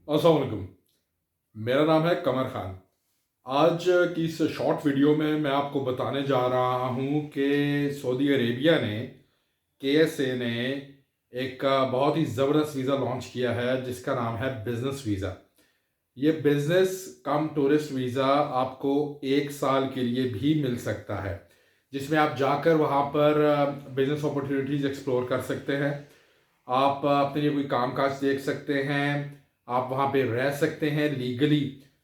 अस्सलाम वालेकुम। मेरा नाम है कमर खान। आज की इस शॉर्ट वीडियो में मैं आपको बताने जा रहा हूँ कि सऊदी अरेबिया ने KSA ने एक बहुत ही ज़बरदस्त वीज़ा लॉन्च किया है जिसका नाम है बिज़नेस वीज़ा। ये बिज़नेस कम टूरिस्ट वीज़ा आपको 1 साल के लिए भी मिल सकता है, जिसमें आप जाकर वहाँ पर बिज़नेस अपॉर्चुनिटीज़ एक्सप्लोर कर सकते हैं। आप अपने लिए कोई कामकाज देख सकते हैं, आप वहाँ पे रह सकते हैं लीगली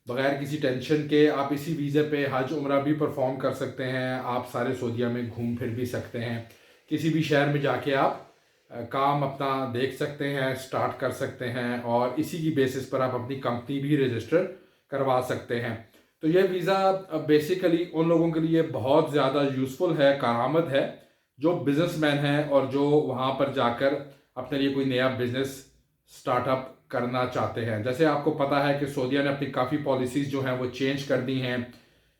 बगैर किसी टेंशन के। आप इसी वीज़े पे हज उम्रा भी परफॉर्म कर सकते हैं। आप सारे सऊदीया में घूम फिर भी सकते हैं। किसी भी शहर में जाके आप काम अपना देख सकते हैं, स्टार्ट कर सकते हैं और इसी की बेसिस पर आप अपनी कंपनी भी रजिस्टर करवा सकते हैं। तो ये वीज़ा बेसिकली उन लोगों के लिए बहुत ज़्यादा यूज़फुल है, कारआमद है, जो बिजनेसमैन हैं और जो वहाँ पर जाकर अपने लिए कोई नया बिजनेस स्टार्टअप करना चाहते हैं। जैसे आपको पता है कि सऊदीया ने अपनी काफ़ी पॉलिसीज़ जो हैं वो चेंज कर दी हैं।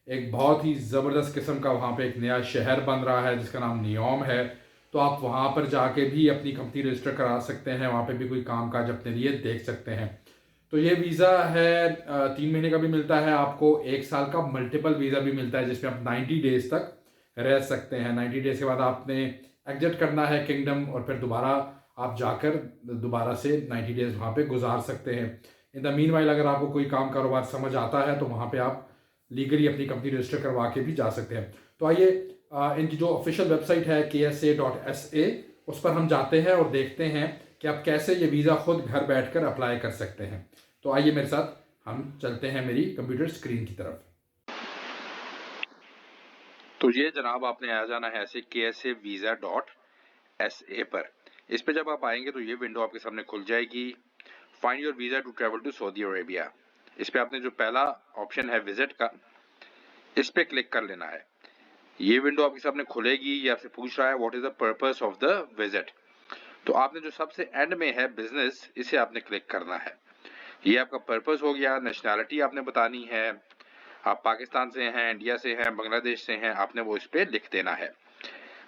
एक बहुत ही ज़बरदस्त किस्म का वहाँ पे एक नया शहर बन रहा है जिसका नाम नियोम है। तो आप वहाँ पर जाके भी अपनी कंपनी रजिस्टर करा सकते हैं, वहाँ पे भी कोई काम काज अपने लिए देख सकते हैं। तो ये वीज़ा है 3 महीने का भी मिलता है आपको, 1 साल का मल्टीपल वीज़ा भी मिलता है जिसमें आप 90 डेज तक रह सकते हैं। 90 डेज के बाद आपने एग्जिट करना है किंगडम और फिर दोबारा आप जाकर दोबारा से 90 डेज वहाँ पे गुजार सकते हैं। इन द मीन वाइल अगर आपको कोई काम कारोबार समझ आता है तो वहाँ पे आप लीगली अपनी कंपनी रजिस्टर करवा के भी जा सकते हैं। तो आइए इनकी जो ऑफिशियल वेबसाइट है KSA.SA, उस पर हम जाते हैं और देखते हैं कि आप कैसे ये वीज़ा खुद घर बैठकर अप्लाई कर सकते हैं। तो आइए मेरे साथ हम चलते हैं मेरी कंप्यूटर स्क्रीन की तरफ। तो ये जनाब आपने आ जाना है ऐसे KSA visa.SA पर। इस पे जब आप आएंगे तो ये विंडो आपके सामने खुल जाएगी। Find your visa to travel to Saudi Arabia. इस पे आपने जो पहला ऑप्शन है विजिट का, इस पे क्लिक कर लेना है। ये विंडो आपके सामने खुलेगी। ये आपसे पूछ रहा है what is the purpose of the visit. तो आपने जो सबसे एंड में है बिजनेस, इसे आपने क्लिक करना है। ये आपका पर्पस हो गया। नेशनैलिटी आपने बतानी है, आप पाकिस्तान से हैं, इंडिया से हैं, बांग्लादेश से हैं, आपने वो इस पे लिख देना है।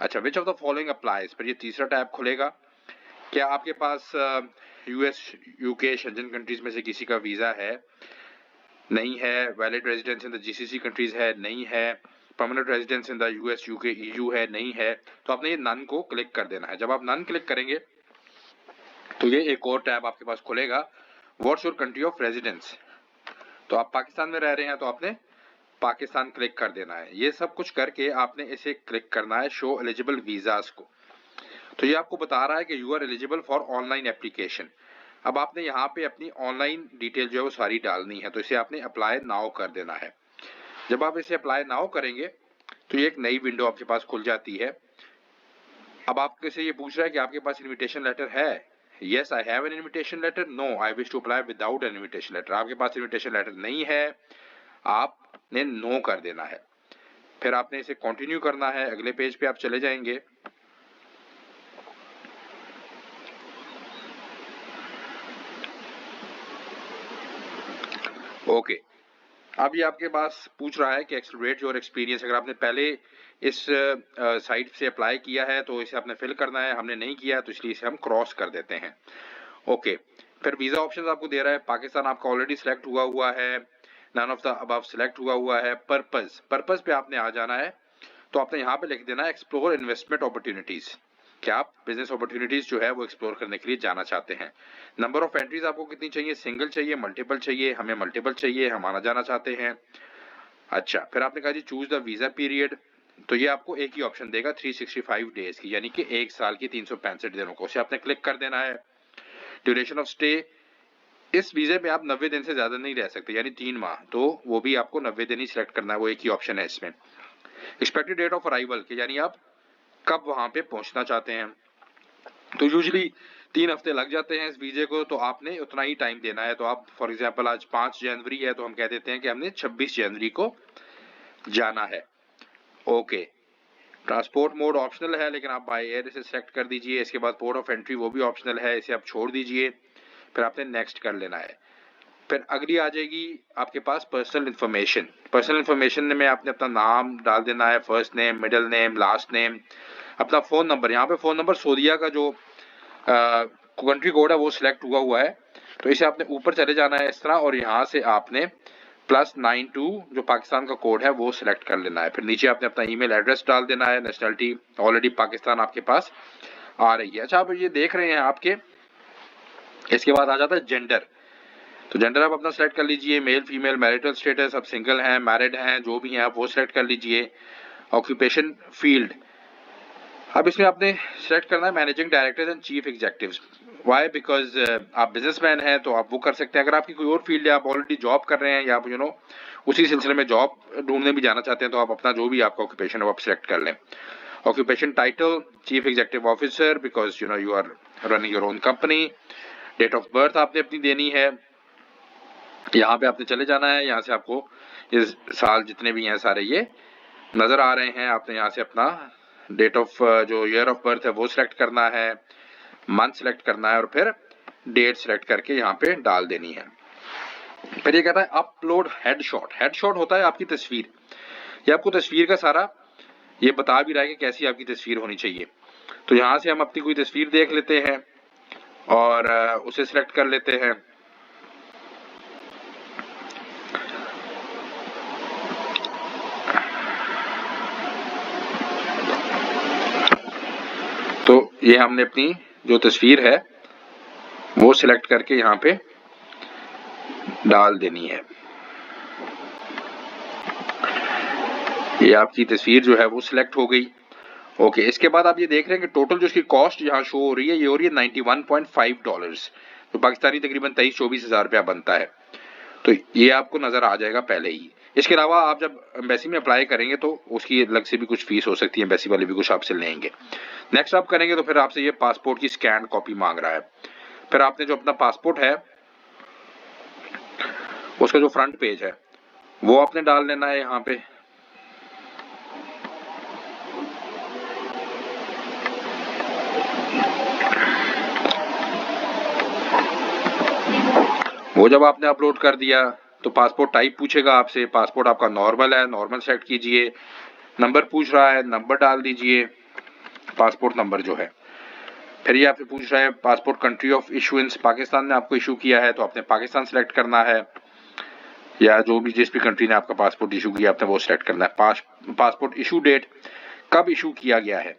अच्छा, which of the following applies पर ये तीसरा टैब खुलेगा। क्या आपके पास US UK शेंजन कंट्रीज में से किसी का वीजा है? नहीं है। Valid residence in the GCC countries है? नहीं है। Permanent residence in the US UK EU है? नहीं है। तो आपने ये नन को क्लिक कर देना है। जब आप नन क्लिक करेंगे तो ये एक और टैब आपके पास खुलेगा, what's your country of residence. तो आप पाकिस्तान में रह रहे हैं तो आपने पाकिस्तान क्लिक कर देना है। ये सब कुछ करके आपने इसे क्लिक करना है शो एलिजिबल वीजास को। तो ये आपको बता रहा है कि you are eligible for online application. अब आपने यहाँ पे अपनी ऑनलाइन डिटेल जो है वो सारी डालनी है, तो इसे आपने अप्लाई नाउ कर देना है। जब आप इसे अप्लाई नाउ करेंगे तो ये एक नई विंडो आपके पास खुल जाती है। अब आपके से ये पूछ रहा है कि आपके पास इनविटेशन लेटर है? Yes I have an invitation letter. No I wish to apply without an invitation letter. आपके पास इनविटेशन लेटर नहीं है, आपने नो कर देना है। फिर आपने इसे कंटिन्यू करना है। अगले पेज पे आप चले जाएंगे। ओके, अब ये आपके पास पूछ रहा है कि एक्सेलरेट योर एक्सपीरियंस। अगर आपने पहले इस साइट से अप्लाई किया है तो इसे आपने फिल करना है। हमने नहीं किया तो इसलिए इसे हम क्रॉस कर देते हैं। ओके, फिर वीजा ऑप्शंस आपको दे रहा है। पाकिस्तान आपका ऑलरेडी सिलेक्ट हुआ है। None of the above select हुआ है। पर्पस पे आपने आ जाना है। तो आपने यहाँ पे लिख देना है एक्सप्लोर इन्वेस्टमेंट अपॉर्चुनिटीज। क्या आप बिजनेस अपॉर्चुनिटीज जो है वो एक्सप्लोर करने के लिए जाना चाहते हैं। नंबर ऑफ एंट्रीज आपको कितनी चाहिए? सिंगल चाहिए, मल्टीपल चाहिए? हमें मल्टीपल चाहिए, हम आना जाना चाहते हैं। अच्छा, फिर आपने कहा जी चूज द वीजा पीरियड। तो ये आपको एक ही ऑप्शन देगा 365 डेज की, यानी कि 1 साल की 365 दिनों को। उसे आपने क्लिक कर देना है। ड्यूरेशन ऑफ स्टे, इस वीजे पे आप 90 दिन से ज्यादा नहीं रह सकते, यानी 3 माह, तो वो भी आपको 90 दिन ही सिलेक्ट करना है। वो एक ही ऑप्शन है इसमें। एक्सपेक्टेड डेट ऑफ अराइवल के, यानी आप कब वहां पे पहुंचना चाहते हैं। तो यूजुअली 3 हफ्ते लग जाते हैं इस वीजे को, तो आपने उतना ही टाइम देना है। तो आप फॉर एग्जांपल आज 5 जनवरी है तो हम कह देते हैं कि हमने 26 जनवरी को जाना है। ओके, ट्रांसपोर्ट मोड ऑप्शनल है, लेकिन आप बाय एयर इसे सेलेक्ट कर दीजिए। इसके बाद पोर्ट ऑफ एंट्री वो भी ऑप्शनल है, इसे आप छोड़ दीजिए। फिर आपने नेक्स्ट कर लेना है। फिर अगली आ जाएगी आपके पास पर्सनल इन्फॉर्मेशन। पर्सनल इन्फॉर्मेशन में आपने अपना नाम डाल देना है, first name, middle name, last name, अपना फोन नंबर। यहाँ पे फोन नंबर सऊदीया का जो कंट्री कोड है वो सिलेक्ट हुआ है। तो इसे आपने ऊपर चले जाना है इस तरह, और यहाँ से आपने +92 जो पाकिस्तान का कोड है वो सिलेक्ट कर लेना है। फिर नीचे आपने अपना ईमेल एड्रेस डाल देना है। नेशनलिटी ऑलरेडी पाकिस्तान आपके पास आ रही है। अच्छा, आप ये देख रहे हैं आपके, इसके बाद आ जाता है जेंडर। तो जेंडर आप अपना सेलेक्ट कर लीजिए, मेल फीमेल, मैरिटल स्टेटस, आप सिंगल हैं, मैरिड हैं, जो भी हैं आप वो सिलेक्ट कर लीजिए। ऑक्यूपेशन फील्ड, अब इसमें आपने सेलेक्ट करना है managing directors and chief executives. Why? Because आप बिजनेसमैन हैं तो आप वो कर सकते हैं। अगर आपकी कोई और फील्ड है, आप ऑलरेडी जॉब कर रहे हैं या आप उसी सिलसिले में जॉब ढूंढने भी जाना चाहते हैं, तो आप अपना जो भी आपका ऑक्यूपेशन है वो आप सिलेक्ट कर लें। Occupation title chief executive officer, because you are running your own company. Date of birth आपने अपनी देनी है, यहाँ पे आपने चले जाना है। यहाँ से आपको इस साल जितने भी हैं सारे ये नजर आ रहे हैं। आपने यहाँ से अपना डेट ऑफ जो ईयर ऑफ बर्थ है वो सिलेक्ट करना है, मंथ सिलेक्ट करना है, और फिर डेट सिलेक्ट करके यहाँ पे डाल देनी है। फिर ये कहता है अपलोड हेडशॉट। हेडशॉट होता है आपकी तस्वीर। ये आपको तस्वीर का सारा ये बता भी रहा है कि कैसी आपकी तस्वीर होनी चाहिए। तो यहाँ से हम अपनी कोई तस्वीर देख लेते हैं और उसे सिलेक्ट कर लेते हैं। तो ये हमने अपनी जो तस्वीर है वो सिलेक्ट करके यहाँ पे डाल देनी है। ये आपकी तस्वीर जो है वो सिलेक्ट हो गई। ओके, इसके बाद आप ये देख रहे हैं कि टोटल जो इसकी कॉस्ट यहाँ शो हो रही है, ये हो रही है $91.5, तो पाकिस्तानी तकरीबन 23-24 हज़ार रुपया बनता है। तो ये आपको नजर आ जाएगा पहले ही। इसके अलावा आप जब एम्बेसी में अप्लाई करेंगे तो उसकी अलग से भी कुछ फीस हो सकती है, एम्बेसी वाले भी कुछ आपसे लेंगे। नेक्स्ट आप करेंगे तो फिर आपसे ये पासपोर्ट की स्कैन कॉपी मांग रहा है। फिर आपने जो अपना पासपोर्ट है उसका जो फ्रंट पेज है वो आपने डाल लेना है यहाँ पे। वो जब आपने अपलोड कर दिया तो पासपोर्ट टाइप पूछेगा आपसे। पासपोर्ट आपका नॉर्मल है, नॉर्मल सेलेक्ट कीजिए। नंबर पूछ रहा है, नंबर डाल दीजिए, पासपोर्ट नंबर जो है। फिर ये आपसे पूछ रहा है passport country of issuance, Pakistan ने आपको इशू किया है तो आपने पाकिस्तान सेलेक्ट करना है, या जो भी जिस भी कंट्री ने आपका पासपोर्ट इशू किया आपने वो सिलेक्ट करना है। पासपोर्ट इशू डेट, कब इशू किया गया है,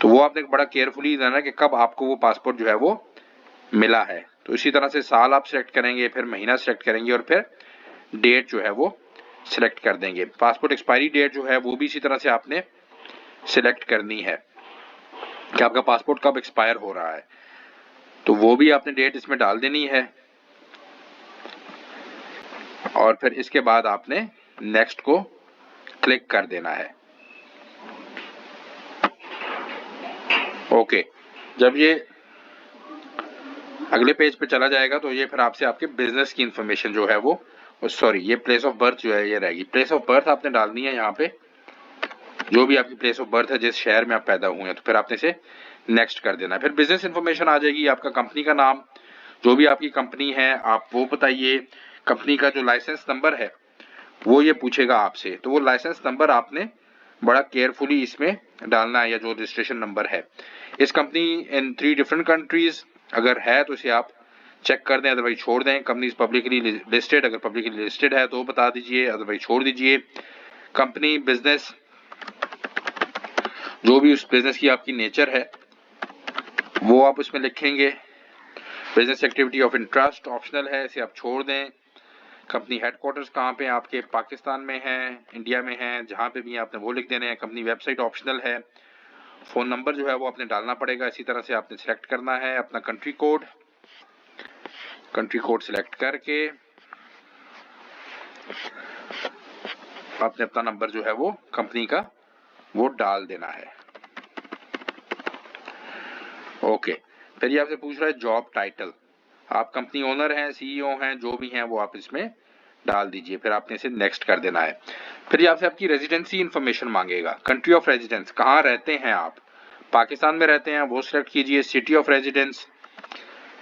तो वो आपने बड़ा केयरफुली देना है कि कब आपको वो पासपोर्ट जो है वो मिला है। तो इसी तरह से साल आप सिलेक्ट करेंगे, फिर महीना सिलेक्ट करेंगे, और फिर डेट जो है वो सिलेक्ट कर देंगे। पासपोर्ट एक्सपायरी डेट जो है वो भी इसी तरह से आपने सिलेक्ट करनी है कि आपका पासपोर्ट कब एक्सपायर हो रहा है, तो वो भी आपने डेट इसमें डाल देनी है। और फिर इसके बाद आपने नेक्स्ट को क्लिक कर देना है। ओके, जब ये अगले पेज पे चला जाएगा तो ये फिर आपसे आपके बिजनेस की इंफॉर्मेशन जो है वो सॉरी, ये प्लेस ऑफ बर्थ जो है ये रहेगी। प्लेस ऑफ बर्थ आपने डालनी है यहाँ पे, जो भी आपकी प्लेस ऑफ बर्थ है, जिस शहर में आप पैदा हुए हैं, तो फिर आपने इसे नेक्स्ट कर देना है। फिर बिजनेस इंफॉर्मेशन आ जाएगी, आपका कंपनी का नाम, जो भी आपकी कंपनी है आप वो बताइए। कंपनी का जो लाइसेंस नंबर है वो ये पूछेगा आपसे, तो वो लाइसेंस नंबर आपने बड़ा केयरफुली इसमें डालना है, या जो रजिस्ट्रेशन नंबर है। इस कंपनी इन 3 डिफरेंट कंट्रीज अगर है तो इसे आप चेक कर दें, अदरवाइज छोड़ दें। कंपनी पब्लिकली लिस्टेड, अगर पब्लिकली लिस्टेड है तो बता दीजिए, अदरवाइज छोड़ दीजिए। कंपनी बिजनेस, जो भी उस बिजनेस की आपकी नेचर है वो आप उसमें लिखेंगे। Business activity of interest optional है, इसे आप छोड़ दें। कंपनी हेडक्वार्टर्स कहाँ पे आपके, पाकिस्तान में है, इंडिया में है, जहाँ पे भी आपने वो लिख देने हैं। कंपनी वेबसाइट ऑप्शनल है। फोन नंबर जो है वो आपने डालना पड़ेगा, इसी तरह से आपने सिलेक्ट करना है। अपना कंट्री कोड सिलेक्ट करके आपने अपना नंबर जो है वो कंपनी का वो डाल देना है। ओके, फिर ये आपसे पूछ रहा है जॉब टाइटल, आप कंपनी ओनर हैं, सीईओ हैं, जो भी हैं वो आप इसमें डाल दीजिए। फिर आपने इसे नेक्स्ट कर देना है। फिर ये आपसे आपकी रेजिडेंसी इंफॉर्मेशन मांगेगा। कंट्री ऑफ रेजिडेंस, कहाँ रहते हैं आप, पाकिस्तान में रहते हैं वो सिलेक्ट कीजिए। सिटी ऑफ रेजिडेंस,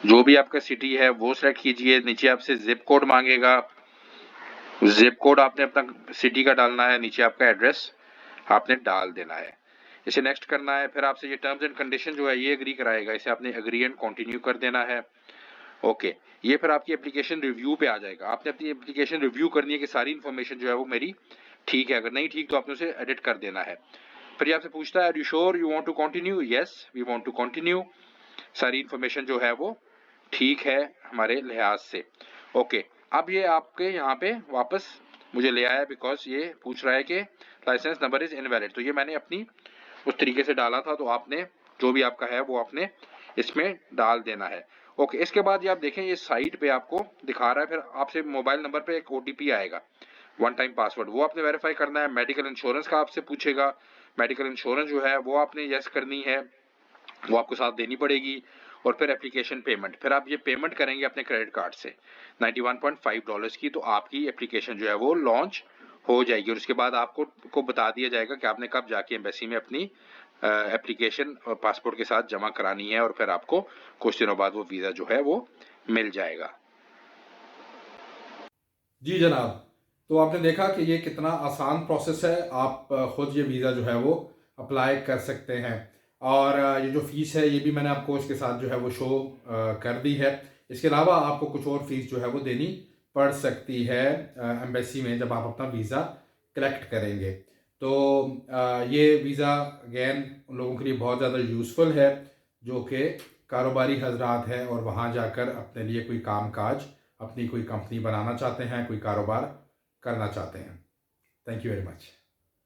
जो भी आपका सिटी है वो सिलेक्ट कीजिए। नीचे आपसे जिप कोड मांगेगा, जिप कोड आपने अपना सिटी का डालना है। नीचे आपका एड्रेस आपने डाल देना है, इसे नेक्स्ट करना है। फिर आपसे ये टर्म्स एंड कंडीशन जो है ये एग्री कराएगा, इसे आपने एग्री एंड कंटिन्यू कर देना है। ओके, ये फिर आपकी एप्लीकेशन रिव्यू पे आ जाएगा। आपने अपनी एप्लीकेशन रिव्यू करनी है कि सारी इन्फॉर्मेशन जो है वो मेरी ठीक है, अगर नहीं ठीक तो आपने उसे एडिट कर देना है। फिर ये आपसे पूछता है are you sure you want to continue? Yes, we want to continue. सारी इन्फॉर्मेशन जो है वो ठीक है हमारे लिहाज से। ओके, अब ये आपके यहाँ पे वापस मुझे ले आया बिकॉज ये पूछ रहा है कि लाइसेंस नंबर इज इनवैलिड। तो ये मैंने अपनी उस तरीके से डाला था, तो आपने जो भी आपका है वो आपने इसमें डाल देना है। ओके, इसके बाद ये आप देखें ये साइट पे आपको दिखा रहा है, फिर आपसे मोबाइल नंबर पे एक ओटीपी आएगा, वन टाइम पासवर्ड, वो आपने वेरीफाई करना है। मेडिकल इंश्योरेंस का आपसे पूछेगा, मेडिकल इंश्योरेंस जो है वो आपने यस करनी है, वो आपको साथ देनी पड़ेगी। और फिर एप्लीकेशन पेमेंट, फिर आप ये पेमेंट करेंगे अपने क्रेडिट कार्ड से $91.5 की, तो आपकी एप्लीकेशन जो है वो लॉन्च हो जाएगी। और उसके बाद आपको को बता दिया जाएगा कि आपने कब जाके एम्बेसी में अपनी एप्लीकेशन पासपोर्ट के साथ जमा करानी है, और फिर आपको कुछ दिनों बाद वो वीज़ा जो है वो मिल जाएगा। जी जनाब, तो आपने देखा कि ये कितना आसान प्रोसेस है। आप खुद ये वीज़ा जो है वो अप्लाई कर सकते हैं। और ये जो फ़ीस है ये भी मैंने आपको इसके साथ जो है वो शो कर दी है। इसके अलावा आपको कुछ और फीस जो है वो देनी पड़ सकती है एम्बेसी में जब आप अपना वीज़ा कलेक्ट करेंगे। तो ये वीज़ा अगेन उन लोगों के लिए बहुत ज़्यादा यूज़फुल है जो कि कारोबारी हजरात हैं और वहाँ जाकर अपने लिए कोई काम काज, अपनी कोई कंपनी बनाना चाहते हैं, कोई कारोबार करना चाहते हैं। Thank you very much.